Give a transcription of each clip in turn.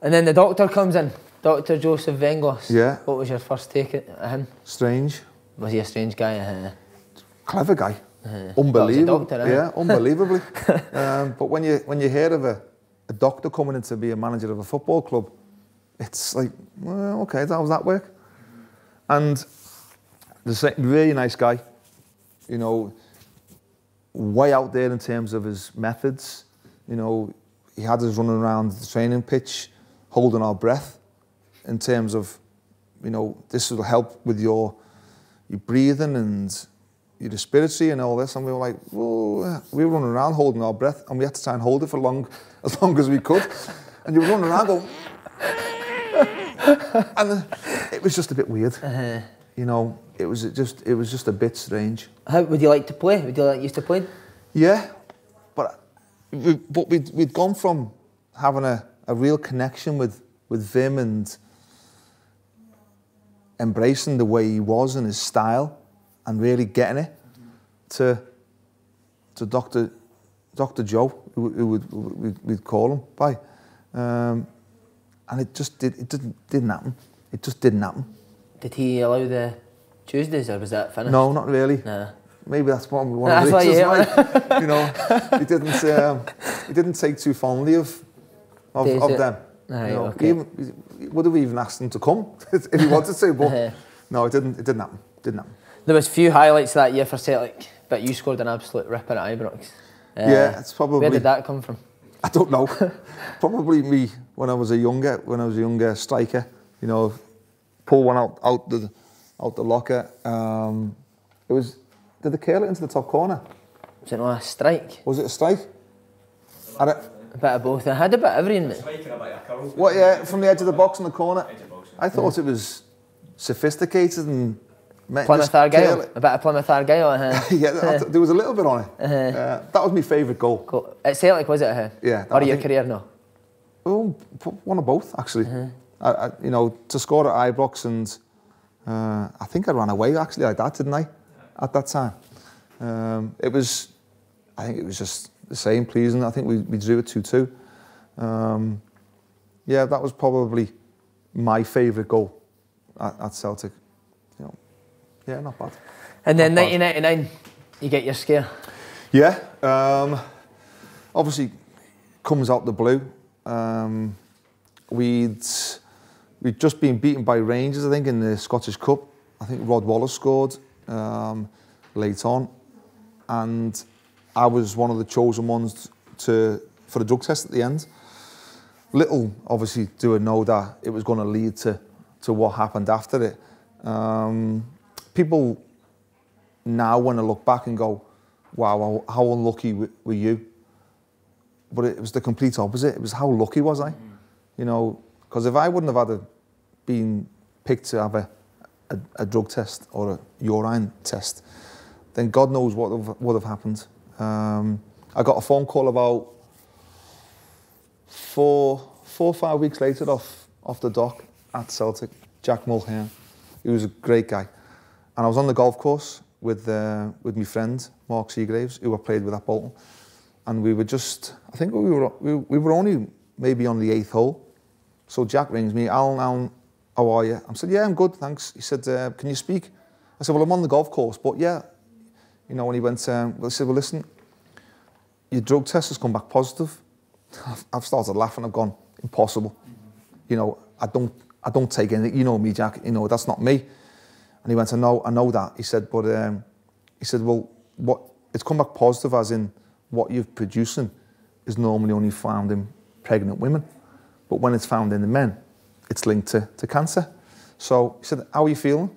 And then the doctor comes in, Dr Jo Venglos. Yeah. What was your first take at him? Strange. Was he a strange guy? Clever guy. Unbelievable. Doctor, yeah, unbelievably. But when you hear of a doctor coming in to be a manager of a football club, it's like, well, okay, how does that work? And the really nice guy, you know, way out there in terms of his methods. You know, he had us running around the training pitch, holding our breath, in terms of, you know, this will help with your breathing and your respiratory and all this. And we were like, whoa, we were running around holding our breath, and we had to try and hold it for as long as we could. And you were running around going, and it was just a bit weird. You know, it was just a bit strange. How would you like to play? Would you like used to play? Yeah, but we'd gone from having a real connection with Vim and embracing the way he was and his style and really getting it to Dr Jo, who we'd call him by, and it didn't happen. It just didn't happen. Did he allow the Tuesdays, or was that finished? No, not really. Nah. Maybe that's one of the reasons why. You know, he didn't take too fondly of them. Aye, you know, okay. He would have even asked him to come if he wanted to, but no, it didn't happen. There was few highlights that year for Celtic, but you scored an absolute ripper at Ibrox. Yeah, it's probably. Where did that come from? I don't know. Probably me when I was a younger striker. You know, pull one out the locker. Did they curl it into the top corner? Was it not a strike? Was it a strike? A bit of both. I had a bit of everything. What? Yeah, from the edge of the box in the corner. I thought it was sophisticated and Plymouth Argyle. A bit of Plymouth Argyle. Yeah, there was a little bit on it. That was my favourite goal. Cool. At Celtic, was it? Yeah. Or your career, no? Oh, one of both actually. You know, to score at Ibrox, and I think I ran away actually like that, didn't I? At that time, I think it was just the same, pleasing. I think we drew it 2-2. Yeah, that was probably my favourite goal at Celtic. You know, yeah, not bad. And then 1999, you get your scare. Yeah, obviously comes out the blue. We'd just been beaten by Rangers, I think, in the Scottish Cup. I think Rod Wallace scored late on, and I was one of the chosen ones for a drug test at the end. Little, obviously, do I know that it was going to lead to what happened after it. People now, when I look back and go, wow, how unlucky were you? But it was the complete opposite. It was how lucky was I? You know, because if I wouldn't have been picked to have a drug test or a urine test, then God knows what would have happened. I got a phone call about 4 or 5 weeks later off the dock at Celtic, Jack Mulhern. He was a great guy. And I was on the golf course with my friend, Mark Seagraves, who I played with at Bolton. And we were just, I think we were only maybe on the 8th hole. So Jack rings me, Alan, how are you? I said, yeah, I'm good, thanks. He said, can you speak? I said, well, I'm on the golf course, but yeah. You know, when he went, he said, well, listen, your drug test has come back positive. I've started laughing, I've gone, impossible. You know, I don't take anything. You know me, Jack, you know, that's not me. And he went, I know that. He said, but, he said, well, it's come back positive as in what you're producing is normally only found in pregnant women. But when it's found in the men, it's linked to cancer. So he said, how are you feeling?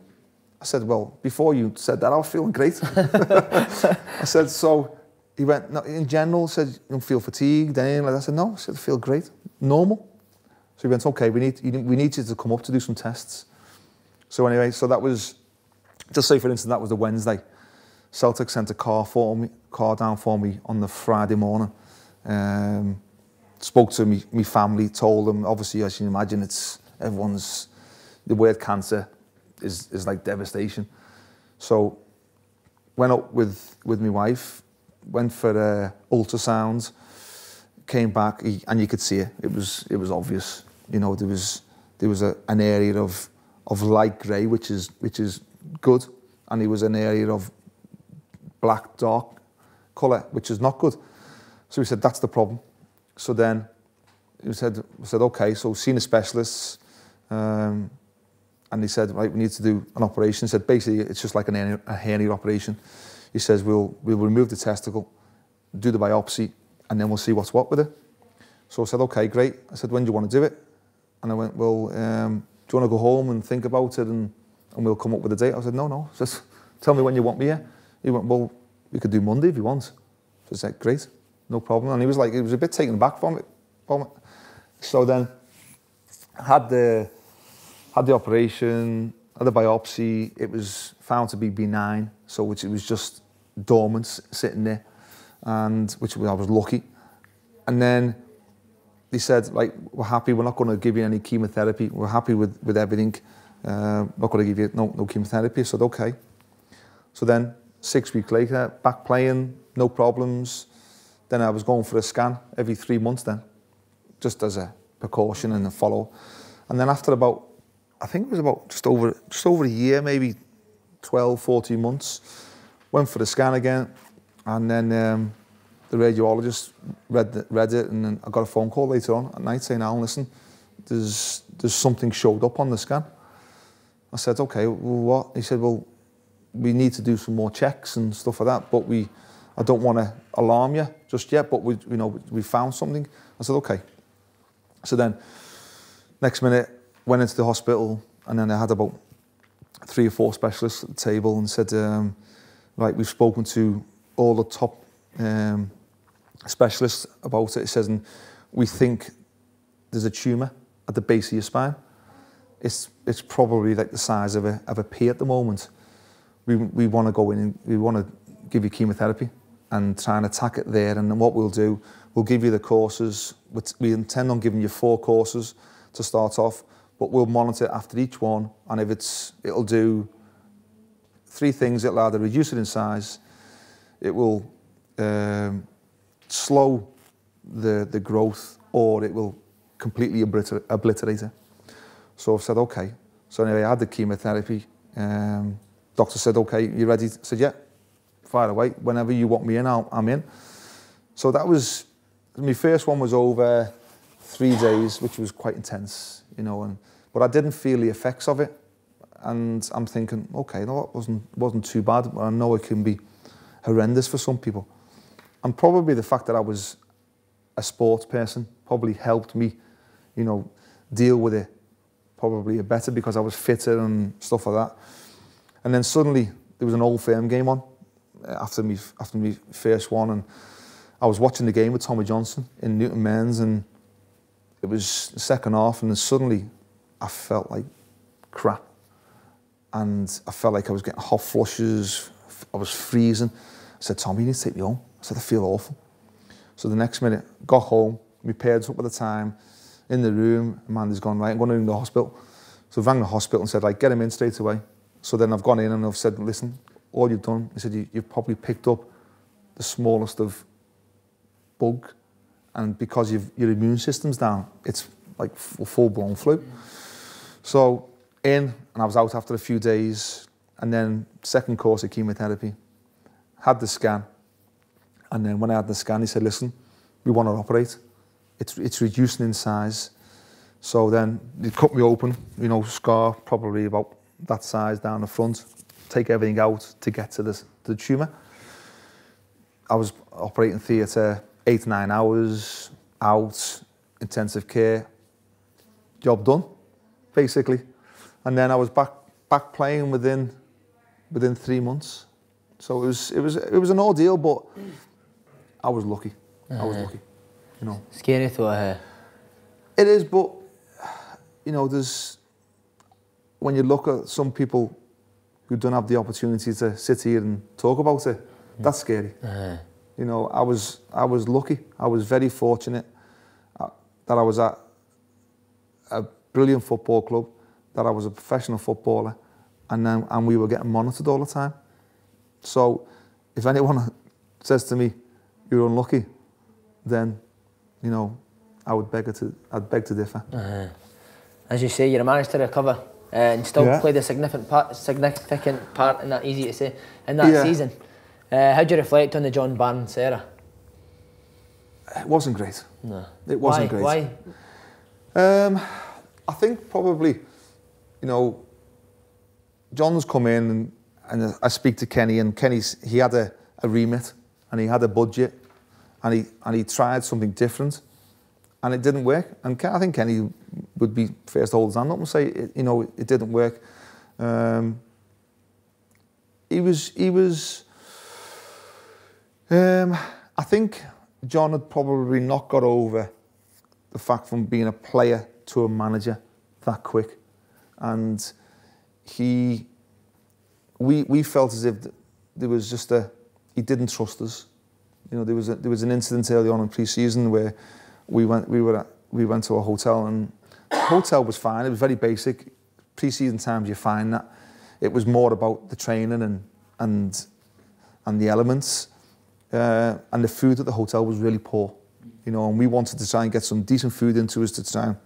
I said, well, before you said that, I was feeling great. I said, so he went, no, in general, said, you don't feel fatigued, anything like that. I said, no, I said, I feel great, normal. So he went, okay, we need you to come up to do some tests. So anyway, so that was, just say for instance, that was the Wednesday. Celtic sent a car down for me on the Friday morning. Spoke to me family, told them, obviously, as you can imagine, the word cancer is like devastation. So went up with my wife, went for ultrasounds, came back, and you could see it. It was obvious. You know, there was an area of light grey, which is good, and there was an area of black dark colour, which is not good. So we said that's the problem. So then we said okay, so seen a specialist, and he said, right, we need to do an operation. He said basically it's just like a hernia operation. He says we'll remove the testicle, do the biopsy, and then we'll see what's what with it. So I said okay, great. I said, when do you want to do it? And I went, well, do you want to go home and think about it and we'll come up with a date? I said, no, just tell me when you want me here. He went, well, we could do Monday if you want. So I said, great, no problem. And he was a bit taken aback from it. So then had the operation, had the biopsy. It was found to be benign, so it was just dormant sitting there, and I was lucky. And then they said, like, we're happy, we're not going to give you any chemotherapy, we're happy with everything, not going to give you no chemotherapy. I said, okay. So then 6 weeks later, back playing, no problems. Then I was going for a scan every 3 months then, just as a precaution and a follow. And then after I think it was about just over a year, maybe 12, 14 months, went for the scan again, and then the radiologist read it, and then I got a phone call later on at night saying, Alan, listen, there's something showed up on the scan. I said, okay, well, what? He said, well, we need to do some more checks and stuff like that, but I don't want to alarm you just yet, but we found something. I said, okay. So then, next minute, went into the hospital, and then I had about 3 or 4 specialists at the table and said, right, we've spoken to all the top specialists about it. It says, and we think there's a tumour at the base of your spine. It's probably like the size of a pea at the moment. We want to go in and we want to give you chemotherapy and try and attack it there. And then what we'll do, we'll give you the courses. We intend on giving you 4 courses to start off, but we'll monitor after each one. And if it'll do 3 things. It'll either reduce it in size, it will slow the growth, or it will completely obliterate it. So I've said, okay. So anyway, I had the chemotherapy. Doctor said, okay, you ready? I said, yeah, fire away. Whenever you want me in, I'm in. So that was, my first one was over 3 days, which was quite intense, but I didn't feel the effects of it. And I'm thinking, okay, no, it wasn't too bad, but I know it can be horrendous for some people. And probably the fact that I was a sports person probably helped me, deal with it probably better, because I was fitter and stuff like that. And then suddenly there was an Old Firm game on after me first one, and I was watching the game with Tommy Johnson in Newton Men's, and it was the second half, and then suddenly I felt like crap. And I felt like I was getting hot flushes, I was freezing. I said, Tommy, you need to take me home. I said, I feel awful. So the next minute, got home, my parents up at the time, in the room, Amanda's gone, right, I'm going to ring the hospital. So I rang the hospital and said, like, get him in straight away. So then I've gone in and I've said, listen, all you've done, I said, you've probably picked up the smallest of bug, and because your immune system's down, it's like full-blown flu. So in, and I was out after a few days, and then second course of chemotherapy, had the scan, and then when I had the scan, he said, listen, we want to operate. It's reducing in size. So then they cut me open, scar probably about that size down the front, take everything out to get to the tumour. I was operating theatre 8 to 9 hours, out, intensive care, job done, basically. And then I was back playing within 3 months. So it was an ordeal, but I was lucky. I was lucky, Scary thought. It is, but there's, when you look at some people who don't have the opportunity to sit here and talk about it, that's scary. I was lucky. I was very fortunate that I was at a brilliant football club, that I was a professional footballer, and we were getting monitored all the time. So if anyone says to me, you're unlucky, then, I'd beg to differ. As you say, you managed to recover and still played a significant part in that, easy to say, in that season. How do you reflect on the John Barnes era? It wasn't great. No. It wasn't great. Why? I think probably, you know, John's come in and I speak to Kenny, and he had a remit and he had a budget and he tried something different and it didn't work. And I think Kenny would be first to hold his hand up and say, it didn't work. I think John had probably not got over the fact from being a player to a manager that quick, and we felt as if there was just he didn't trust us. You know, there was an incident early on in pre-season where we went to a hotel, and the hotel was fine. It was very basic. Pre-season times you find that it was more about the training and the elements, and the food at the hotel was really poor. You know, and we wanted to try and get some decent food into us to try and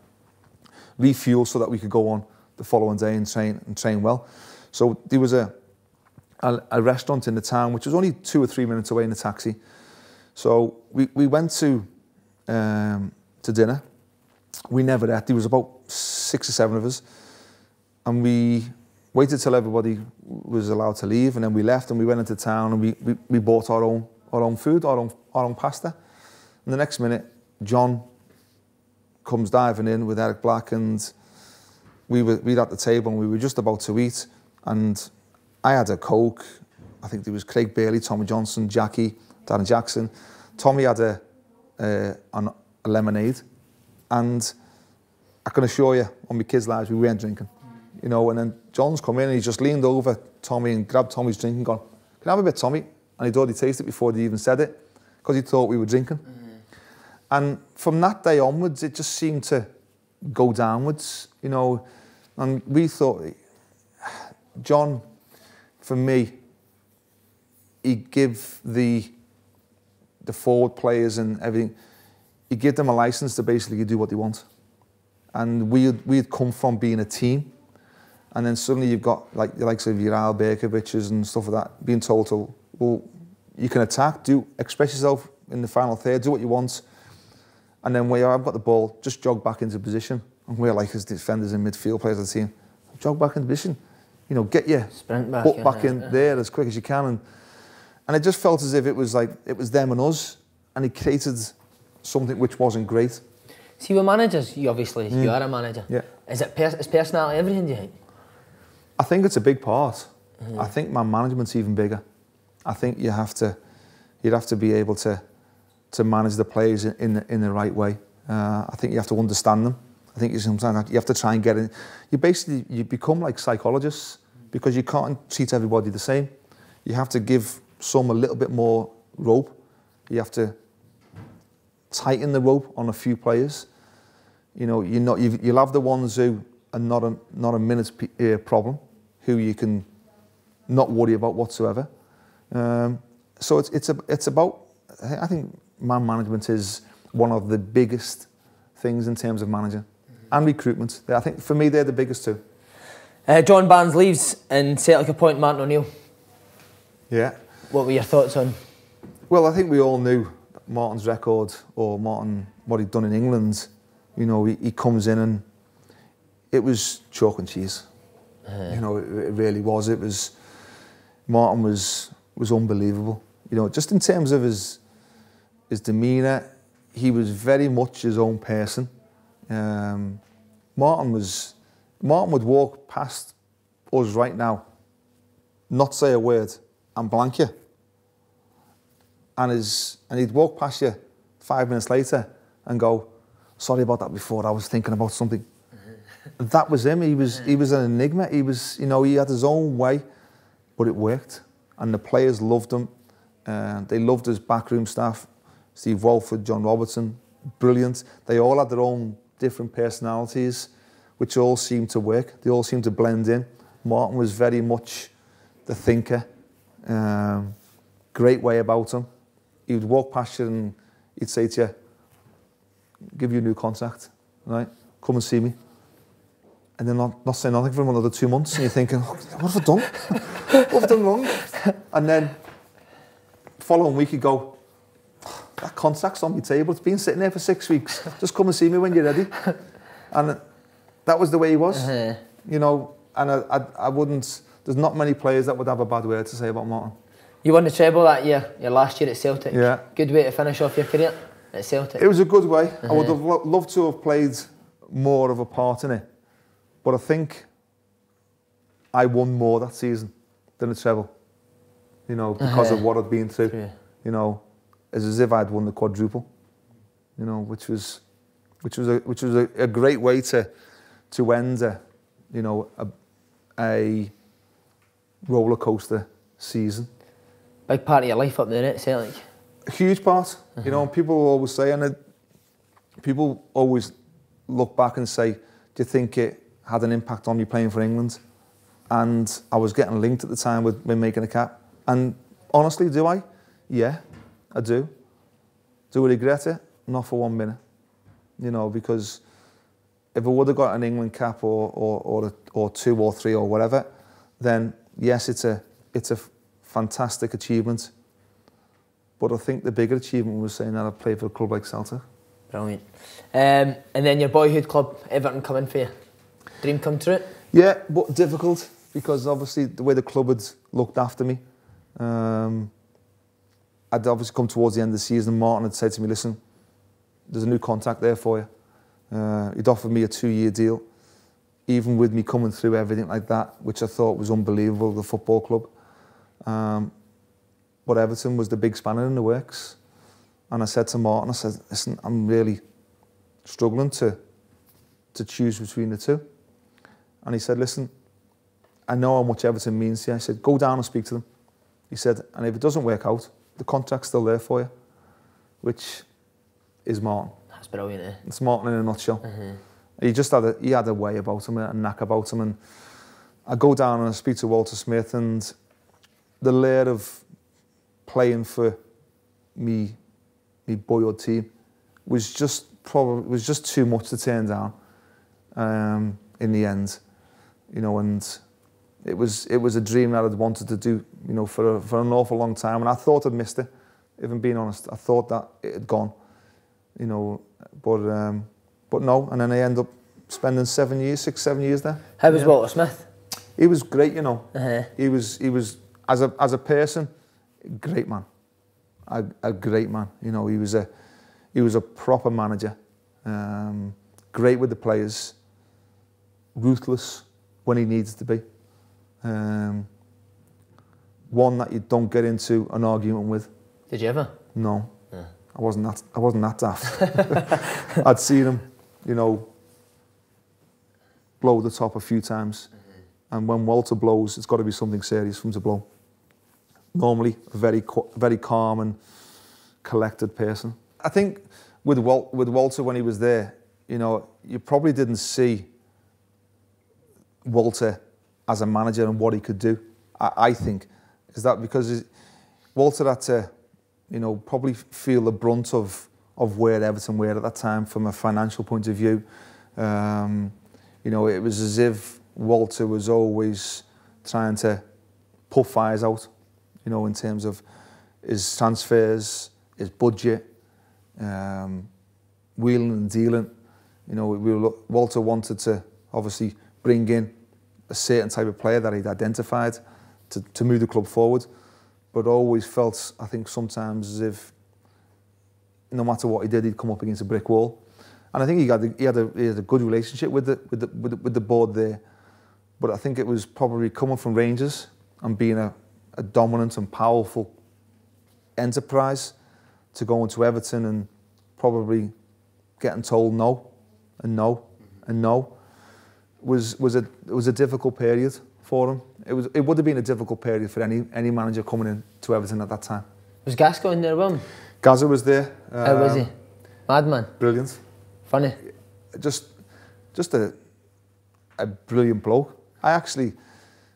refuel so that we could go on the following day and train well. So there was a restaurant in the town which was only 2 or 3 minutes away in a taxi. So we went to dinner. We never ate. There was about 6 or 7 of us, and we waited till everybody was allowed to leave, and then we left and we went into town and we bought our own food, our own pasta. And the next minute, John comes diving in with Eric Black, and we'd at the table and we were just about to eat, and I had a Coke. I think there was Craig Bailey, Tommy Johnson, Jackie, Darren Jackson. Tommy had a lemonade, and I can assure you, on my kids' lives, we weren't drinking. You know, and then John's come in and he just leaned over Tommy and grabbed Tommy's drink and gone, "Can I have a bit, Tommy?" And he'd already tasted it before they even said it, because he thought we were drinking. And from that day onwards, it just seemed to go downwards, you know. And we thought, John, for me, he'd give the forward players and everything, he'd give them a license to basically do what they want. And we'd come from being a team, and then suddenly you've got like the likes of your Al Berkoviches and stuff like that being told to, well, you can attack, express yourself in the final third, do what you want. And then when I've got the ball, just jog back into position. And we're like, as defenders and midfield players of the team, jog back into position. You know, get your butt back in there as quick as you can. And it just felt as if it was them and us. And it created something which wasn't great. See, with managers, you are a manager. Yeah. Is personality everything, do you think? I think it's a big part. I think man management's even bigger. I think you'd have to be able to manage the players in the right way. I think you have to understand them. I think sometimes you have to try and get in. You become like psychologists, because you can't treat everybody the same. You have to give some a little bit more rope. You have to tighten the rope on a few players. You know, you'll have the ones who are not a minute's problem, who you can not worry about whatsoever. So it's about, I think man management is one of the biggest things in terms of managing and recruitment. I think for me they're the biggest two. John Barnes leaves and Celtic appoint Martin O'Neill. Yeah. What were your thoughts on? Well, I think we all knew Martin's record, or Martin, what he'd done in England. You know, he comes in and it was chalk and cheese. You know, it really was. Martin was unbelievable. You know, just in terms of his demeanour, he was very much his own person. Martin would walk past us right now, not say a word, and blank you. And he'd walk past you 5 minutes later and go, "Sorry about that before, I was thinking about something." That was him. He was an enigma. He had his own way, but it worked. And the players loved him. They loved his backroom staff. Steve Walford, John Robertson, brilliant. They all had their own different personalities, which all seemed to work. They all seemed to blend in. Martin was very much the thinker. Great way about him. He would walk past you and he'd say to you, give you a new contract, right? Come and see me. And then not say nothing for another 2 months, and you're thinking, oh, what have I done? What have I done wrong? And then following week you go, that contract's on my table, it's been sitting there for 6 weeks. Just come and see me when you're ready. And that was the way he was, you know. And I wouldn't. There's not many players that would have a bad word to say about Martin. You won the treble that year, your last year at Celtic. Yeah. Good way to finish off your career at Celtic. It was a good way. I would have loved to have played more of a part in it. But I think I won more that season than the treble. You know, because of what I'd been through. Yeah. You know, as if I'd won the quadruple. You know, which was a great way to end a roller coaster season. Big part of your life up there at Celtic. A huge part. You know, people always say, and people always look back and say, do you think it had an impact on you playing for England? And I was getting linked at the time with making a cap. And honestly, do I? Yeah, I do. Do I regret it? Not for 1 minute. You know, because if I would have got an England cap or 2 or 3 or whatever, then yes, it's a fantastic achievement. But I think the bigger achievement was saying that I played for a club like Celtic. Brilliant. And then your boyhood club, Everton, come in for you. Dream come true? Yeah, but difficult, because obviously the way the club had looked after me. I'd obviously come towards the end of the season, and Martin had said to me, listen, there's a new contract there for you. He'd offered me a 2-year deal, even with me coming through everything like that, which I thought was unbelievable, the football club. But Everton was the big spanner in the works. And I said to Martin, I said, listen, I'm really struggling to choose between the two. And he said, listen, I know how much Everton means to you. I said, go down and speak to them. He said, and if it doesn't work out, the contract's still there for you, which is Martin. That's brilliant, eh? It's Martin in a nutshell. He just had a way about him, a knack about him. And I go down and I speak to Walter Smith, and the layer of playing for me boyhood team was just too much to turn down in the end, you know. And it was a dream that I'd wanted to do, you know, for an awful long time, and I thought I'd missed it. If I'm being honest, I thought that it had gone, you know, but no. And then I ended up spending 7 years, 6, 7 years there. How was Walter Smith? He was great, you know. He was as a person, great man. A great man. You know, he was a proper manager. Great with the players. Ruthless when he needs to be. One that you don't get into an argument with. Did you ever? No. Yeah. I wasn't that daft. I'd seen him, you know, blow the top a few times. And when Walter blows, it's got to be something serious for him to blow. Normally, a very calm and collected person. I think with Walter when he was there, you know, you probably didn't see Walter as a manager and what he could do. I think is that because Walter had to, you know, probably feel the brunt of where Everton were at that time from a financial point of view. You know, it was as if Walter was always trying to put fires out, you know, in terms of his transfers, his budget, wheeling and dealing. You know, Walter wanted to obviously bring in a certain type of player that he'd identified to move the club forward, but always felt, I think, sometimes as if no matter what he did, he'd come up against a brick wall. And I think he had a good relationship with the board there, but I think it was probably coming from Rangers and being a dominant and powerful enterprise to go into Everton and probably getting told no and no and no was a difficult period for him. It would have been a difficult period for any manager coming in to Everton at that time. Was Gazza in there with him? Gazza was there. How was he? Madman. Brilliant. Funny. Just a brilliant bloke. I actually,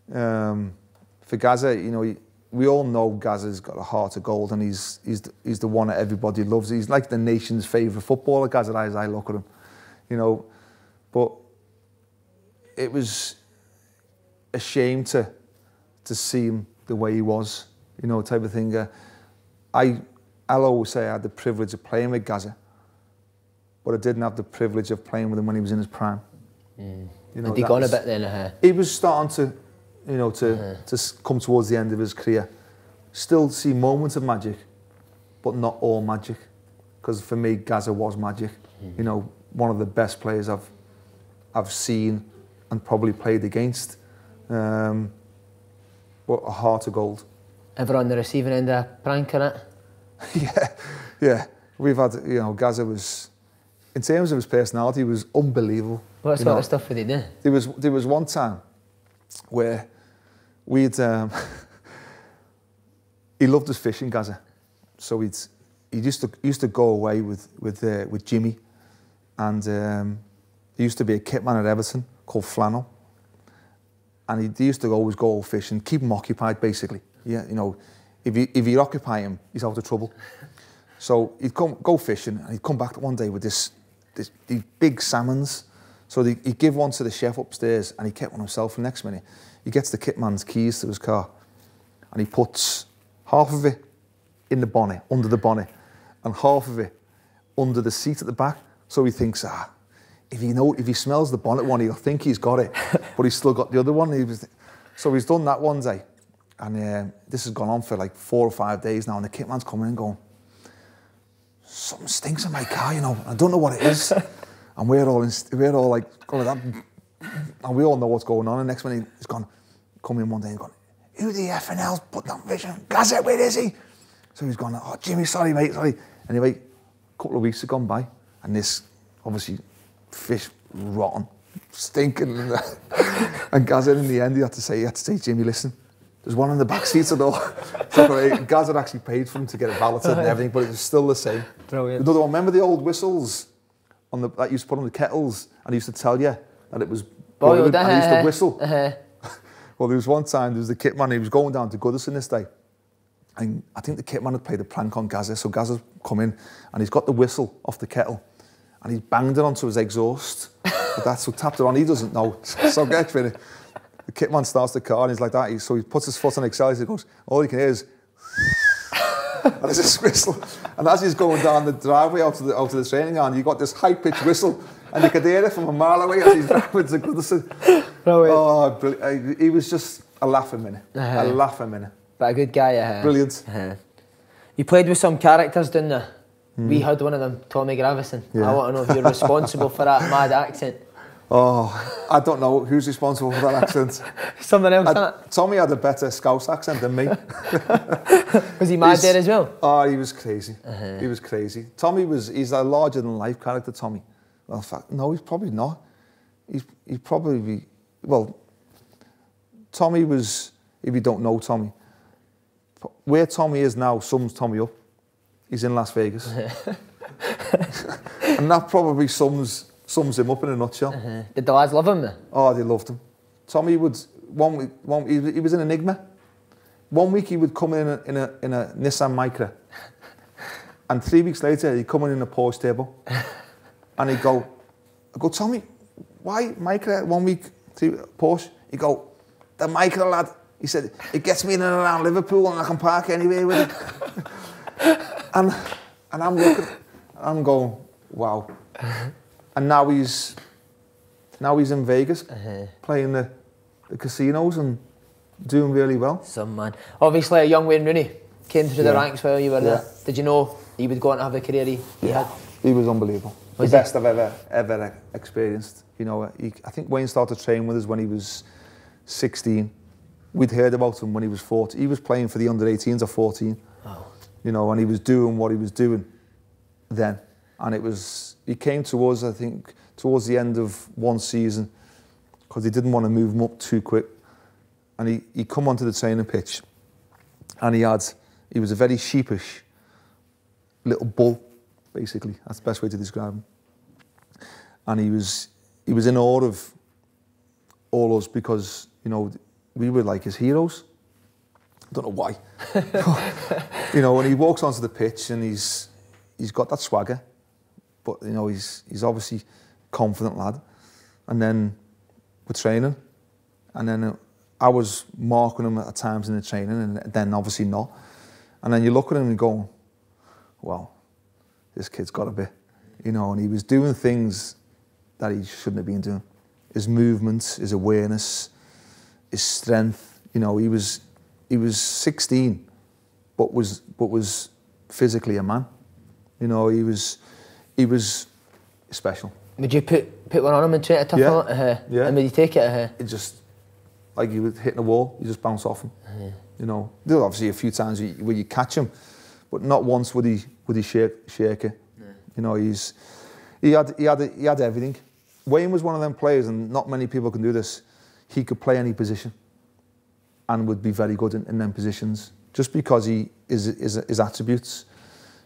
for Gazza, you know, we all know Gazza's got a heart of gold, and he's the one that everybody loves. He's like the nation's favourite footballer, Gazza, as I look at him, you know. But it was a shame to see him the way he was, you know, type of thing. I'll always say I had the privilege of playing with Gazza, but I didn't have the privilege of playing with him when he was in his prime. You know, had he gone a bit then? He was starting to, you know, to come towards the end of his career. Still see moments of magic, but not all magic. Because for me, Gazza was magic. You know, one of the best players I've seen and probably played against. But a heart of gold. Ever on the receiving end of a prank on it? Yeah. We've had, you know, Gazza was, in terms of his personality, he was unbelievable. What sort of stuff would he do? There was one time where we'd, he loved his fishing, Gazza. So he used to go away with Jimmy, and there used to be a kit man at Everton called Flannel, and he used to always go fishing, keep him occupied basically. Yeah, you know, if you occupy him, he's out of trouble. So he'd go fishing, and he'd come back one day with these big salmons. So he'd give one to the chef upstairs, and he kept one himself. And next minute, he gets the kit man's keys to his car, and he puts half of it in the bonnet, under the bonnet, and half of it under the seat at the back. So he thinks, if he smells the bonnet one, he'll think he's got it, but he's still got the other one. So he's done that one day, and this has gone on for like 4 or 5 days now, and the kit man's coming in going, something stinks in my car, you know, I don't know what it is. And we're all like, going like that, and we all know what's going on. And next minute, he's come in one day and gone, who the effing hell's put that fish in? Gazza, where is he? So he's gone, oh, Jimmy, sorry, mate, sorry. Anyway, a couple of weeks have gone by, and this, obviously, fish rotten, stinking. And Gazza, in the end, he had to say, Jimmy, listen, there's one in the back seat at all. So Gazza actually paid for him to get it balloted and everything, but it was still the same. Brilliant. Another one, remember the old whistles that used to put on the kettles, and he used to tell you that it was boiled, and he used to whistle. Well, there was one time, there was the kit man, he was going down to Gazza this day, and I think the kit man had played a prank on Gazza, so Gazza's come in, and he's got the whistle off the kettle, and he's banged it onto his exhaust. But that's what tapped it on, he doesn't know. So get it. The kit man starts the car, and he's like that, so he puts his foot on the accelerator, he goes, all you can hear is, and there's this whistle, and as he's going down the driveway out to the training ground, you got this high-pitched whistle, and you could hear it from a mile away as he's driving to Gravesen. Oh, brilliant. He was just a laughing minute. A laughing minute. But a good guy. Brilliant. You played with some characters, didn't you? We had one of them, Tommy Gravesen. Yeah. I want to know if you're responsible for that mad accent. Oh, I don't know who's responsible for that accent. Someone else, innit? Tommy had a better Scouse accent than me. Was he mad there as well? Oh, he was crazy. He was crazy. He's a larger-than-life character, Tommy. Well, in fact, no, he's probably not. He'd probably be... Well, Tommy was... If you don't know Tommy, where Tommy is now sums Tommy up. He's in Las Vegas. And that probably sums him up in a nutshell. Did the lads love him then? Oh, they loved him. Tommy would... he was an enigma. 1 week he would come in a Nissan Micra. And 3 weeks later, he'd come in a Porsche Turbo. And he'd go, Tommy, why Micra 1 week, Porsche? He'd go, the Micra lad. He said, it gets me in and around Liverpool and I can park anywhere with it. and I'm looking, I'm going, wow. And now he's in Vegas, playing the casinos and doing really well. Some man. Obviously, a young Wayne Rooney came through the ranks while you were there. Did you know he would go on to have the career he had? He was unbelievable. The best I've ever experienced. You know, I think Wayne started training with us when he was 16. We'd heard about him when he was 14. He was playing for the under-18s at 14. Wow. You know, and he was doing what he was doing then. And he came to us, I think, towards the end of one season because he didn't want to move him up too quick. And he come onto the training pitch and he was a very sheepish little bull, basically. That's the best way to describe him. And he was in awe of all us because, you know, we were like his heroes. I don't know why. You know, when he walks onto the pitch and he's got that swagger, but you know, he's obviously confident lad. And then we're training, and then I was marking him at times in the training, and then obviously not. And then you look at him and go, well, this kid's got a bit, you know, and he was doing things that he shouldn't have been doing. His movements, his awareness, his strength, you know, he was 16, but was physically a man. You know, he was special. Would you put one on him and try to tough him up? Yeah. And would you take it? It just, like you would hitting a wall, you just bounce off him. You know, there's obviously a few times where you catch him, but not once would he shake it. You know, he had everything. Wayne was one of them players, and not many people can do this. He could play any position, and would be very good in them positions, just because his attributes.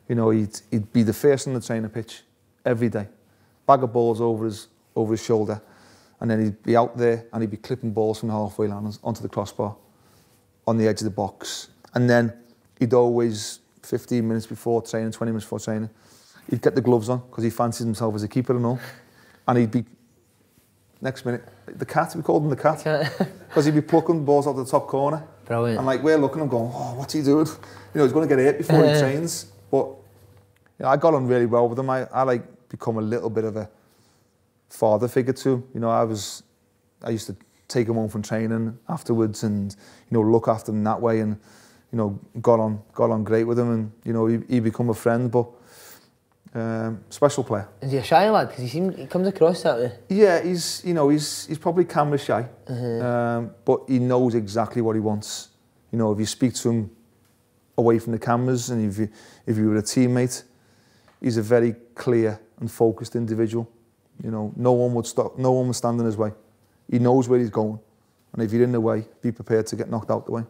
You know, he'd be the first on the training pitch every day, bag of balls over his shoulder, and then he'd be out there and he'd be clipping balls from the halfway line onto the crossbar, on the edge of the box. And then he'd always, 15 minutes before training, 20 minutes before training, he'd get the gloves on because he fancied himself as a keeper and all, and he'd be next minute the cat. We called him the cat because he'd be plucking balls out of the top corner. Brilliant. And like we're looking at him going, oh, what's he doing? You know, he's going to get hit before he trains. But you know, I got on really well with him. I like become a little bit of a father figure to him. You know, I used to take him home from training afterwards, and you know, look after him that way, and you know, got on great with him, and you know, he become a friend. But special player. Is he a shy lad? Because he comes across that way. Yeah, he's probably camera shy, but he knows exactly what he wants. You know, if you speak to him away from the cameras, and if you were a teammate, he's a very clear and focused individual. You know, no one would stand in his way. He knows where he's going, and if you're in the way, be prepared to get knocked out the way.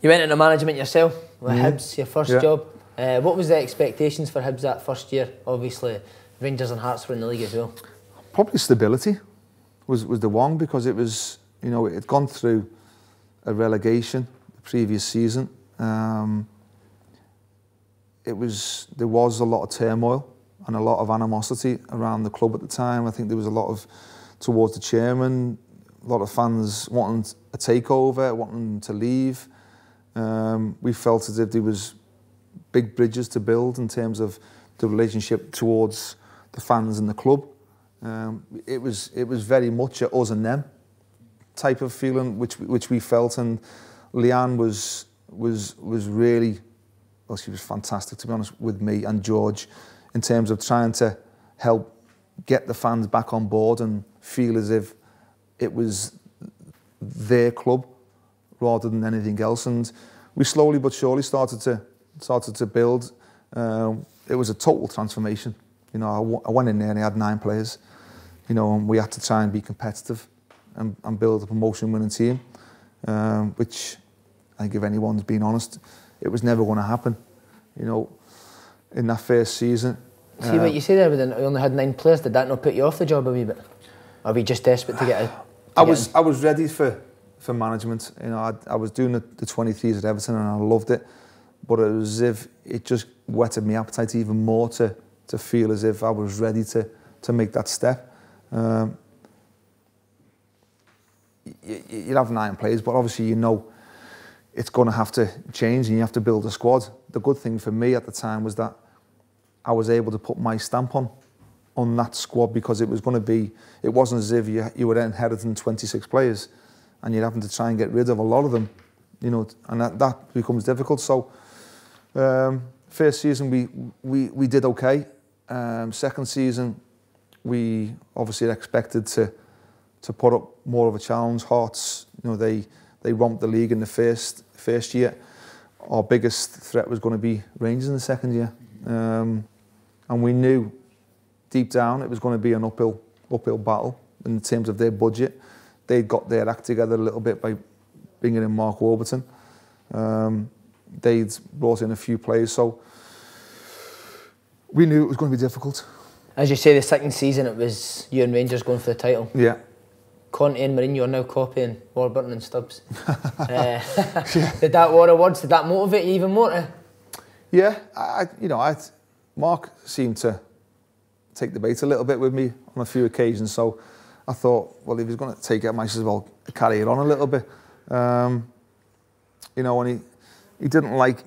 You went into management yourself with Hibs, your first job. What was the expectations for Hibs that first year? Obviously, Rangers and Hearts were in the league as well. Probably stability was the one, because it was, you know, it had gone through a relegation the previous season. There was a lot of turmoil and a lot of animosity around the club at the time. I think there was a lot of towards the chairman, a lot of fans wanting a takeover, wanting to leave. We felt as if there was big bridges to build in terms of the relationship towards the fans and the club. It was very much a us and them type of feeling, which we felt, and Leanne was really, well, she was fantastic, to be honest, with me and George, in terms of trying to help get the fans back on board and feel as if it was their club rather than anything else. And we slowly but surely started to build. It was a total transformation. You know, I went in there and I had 9 players, you know, and we had to try and be competitive and build a promotion-winning team, which I think if anyone's being honest, it was never going to happen. You know, in that first season. See what you say there, we only had 9 players. Did that not put you off the job a wee bit? Or were you just desperate to get out? I was ready for management. You know, I was doing the 23s at Everton and I loved it, but it was as if it just whetted my appetite even more to feel as if I was ready to make that step. You'd have 9 players, but obviously you know it's going to have to change and you have to build a squad. The good thing for me at the time was that I was able to put my stamp on that squad, because it was going to be, it wasn't as if you were inheriting 26 players and you're having to try and get rid of a lot of them, you know, and that becomes difficult. So first season we did okay. Second season we obviously expected to put up more of a challenge. Hearts, you know, they romped the league in the first year. Our biggest threat was going to be Rangers in the second year, and we knew deep down it was going to be an uphill battle in terms of their budget. They'd got their act together a little bit by bringing in Mark Warburton. They'd brought in a few players, so we knew it was going to be difficult. As you say, the second season it was you and Rangers going for the title. Yeah. Conte and Mourinho are now copying Warburton and Stubbs. Did that war of words, did that motivate you even more? Yeah, Mark seemed to take the bait a little bit with me on a few occasions, so I thought, well, if he's going to take it, I might as well carry it on a little bit. You know, and he didn't like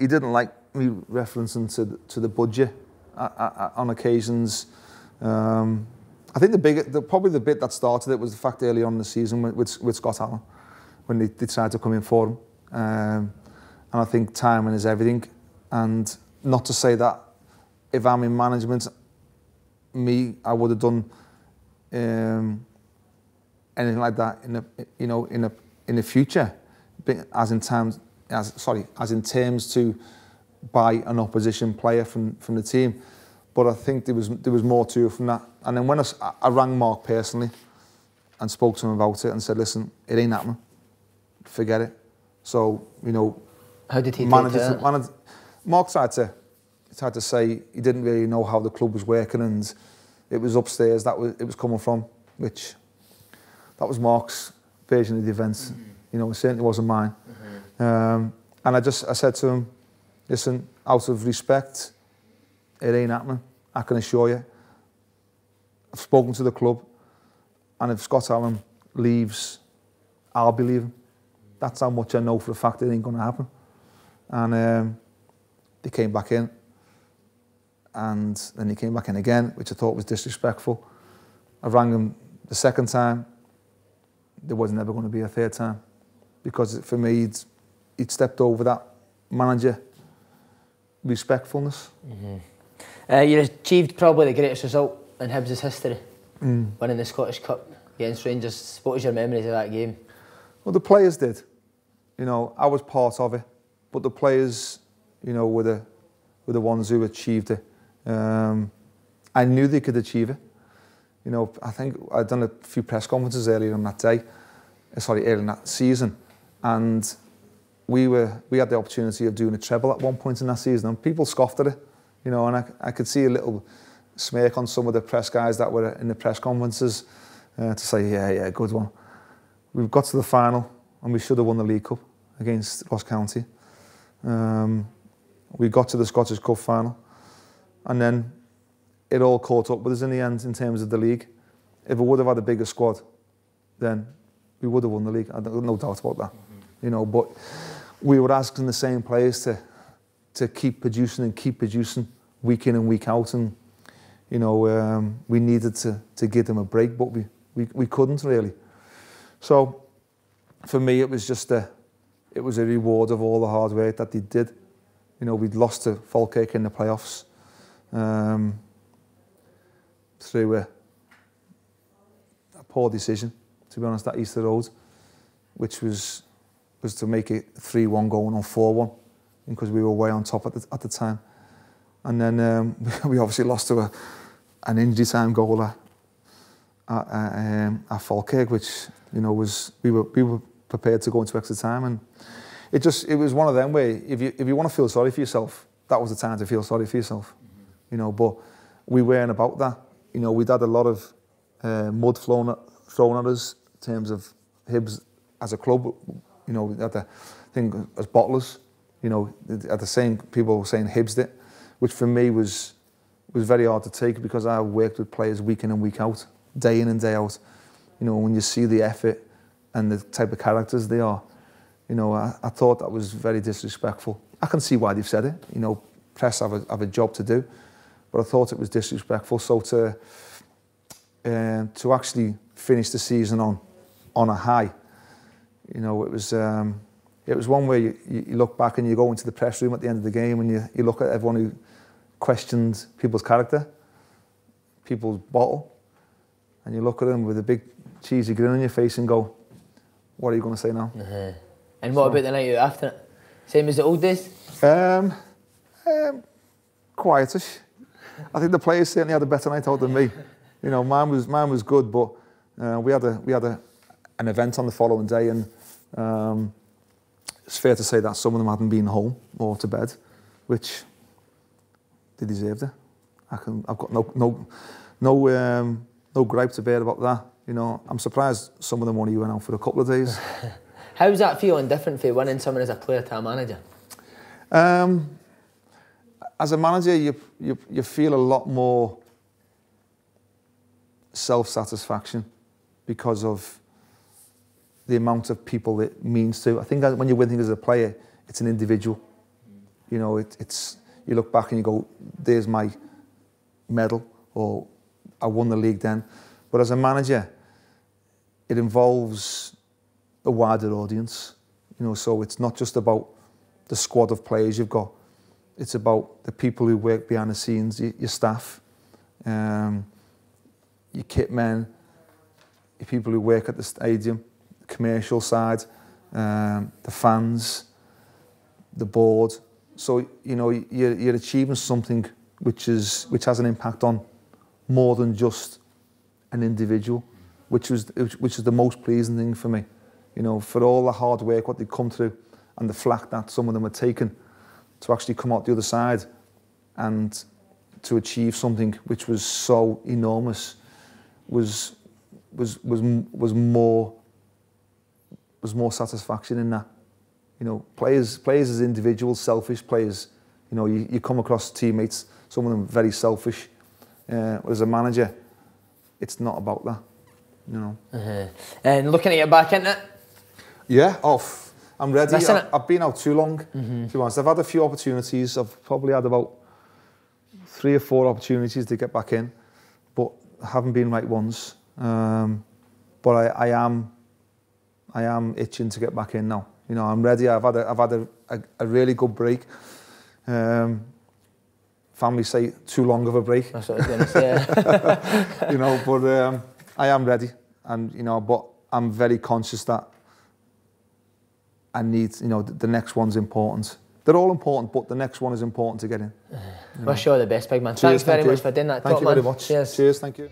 me referencing to the budget on occasions. I think probably the bit that started it was the fact early on in the season with Scott Allen, when they tried to come in for him. And I think timing is everything. And not to say that if I'm in management, I would have done anything like that in the future, as in terms to buy an opposition player from the team. But I think there was more to it from that. And then when I rang Mark personally and spoke to him about it and said, listen, it ain't happening. Forget it. So, you know, how did he take that? Mark tried to say he didn't really know how the club was working, and it was upstairs it was coming from, which that was Mark's version of the events. You know, it certainly wasn't mine. And I said to him, listen, out of respect, it ain't happening. I can assure you. I've spoken to the club, and if Scott Allen leaves, I'll be leaving. That's how much I know for a fact it ain't going to happen. And they came back in, and then he came back in again, which I thought was disrespectful. I rang him the second time. There was never going to be a third time, because for me, he'd stepped over that manager respectfulness. You achieved probably the greatest result in Hibs' history, winning the Scottish Cup against Rangers. What was your memories of that game? Well, the players did. You know, I was part of it, but the players, you know, were the ones who achieved it. I knew they could achieve it. You know, I think I'd done a few press conferences earlier in that season, and we had the opportunity of doing a treble at one point in that season, and people scoffed at it. You know, and I could see a little smirk on some of the press guys that were in the press conferences to say, yeah, good one. We've got to the final, and we should have won the League Cup against Ross County. We got to the Scottish Cup final, and then it all caught up with us in the end in terms of the league. If we would have had a bigger squad, then we would have won the league. I have no doubt about that. You know, but we were asking the same players to keep producing week in and week out, and you know, we needed to give them a break, but we couldn't really. So for me, it was just a reward of all the hard work that they did. You know, we'd lost to Falkirk in the playoffs through a poor decision, to be honest, at Easter Road, which was to make it 3-1 going on 4-1, because we were way on top at the time. And then we obviously lost to an injury time goal at Falkirk, which, you know, we were prepared to go into extra time, and it was one of them where if you want to feel sorry for yourself, that was the time to feel sorry for yourself. You know, but we weren't about that. You know, we'd had a lot of mud thrown at us in terms of Hibs as a club. You know, we had the thing as bottlers. You know, at the same people were saying Hibs did, which for me was very hard to take, because I worked with players week in and week out, day in and day out. You know, when you see the effort and the type of characters they are, you know, I thought that was very disrespectful. I can see why they've said it. You know, press have a job to do, but I thought it was disrespectful. So to actually finish the season on a high, you know, it was one where you look back and you go into the press room at the end of the game and you look at everyone who questioned people's character, people's bottle, and you look at them with a big cheesy grin on your face and go, what are you going to say now? And what about the night out after it? Same as the old days? Quietish. I think the players certainly had a better night out than me. You know, mine was good, but we had an event on the following day, and it's fair to say that some of them hadn't been home or to bed, which they deserved it. I've got no gripe to bear about that. You know, I'm surprised some of them only went out for a couple of days. How's that feeling different for winning someone as a player to a manager? As a manager, you feel a lot more self-satisfaction because of the amount of people it means to. I think that when you win things as a player, it's an individual. You know, it's you look back and you go, there's my medal, or I won the league then. But as a manager, it involves a wider audience. You know, so it's not just about the squad of players you've got. It's about the people who work behind the scenes, your staff, your kit men, your people who work at the stadium, the commercial side, the fans, the board. So, you know, you're achieving something which has an impact on more than just an individual, which is the most pleasing thing for me. You know, for all the hard work, what they've come through, and the flack that some of them are taken, to actually come out the other side and to achieve something which was so enormous was more satisfaction in that. You know, players as individuals, selfish players. You know, you come across teammates, some of them very selfish. As a manager, it's not about that. You know. And looking at your back into it. Yeah, I'm ready. I've been out too long, to be honest. I've had a few opportunities. I've probably had about 3 or 4 opportunities to get back in, but haven't been right ones. But I am itching to get back in now. You know, I'm ready. I've had a really good break. Family say too long of a break. That's what I was going to say. You know, but I am ready, and you know, but I'm very conscious that I need, you know, the next one's important. They're all important, but the next one is important to get in. Wish you all the best, big man. Thanks very much for doing that. Thank you very much. Cheers. Cheers, thank you.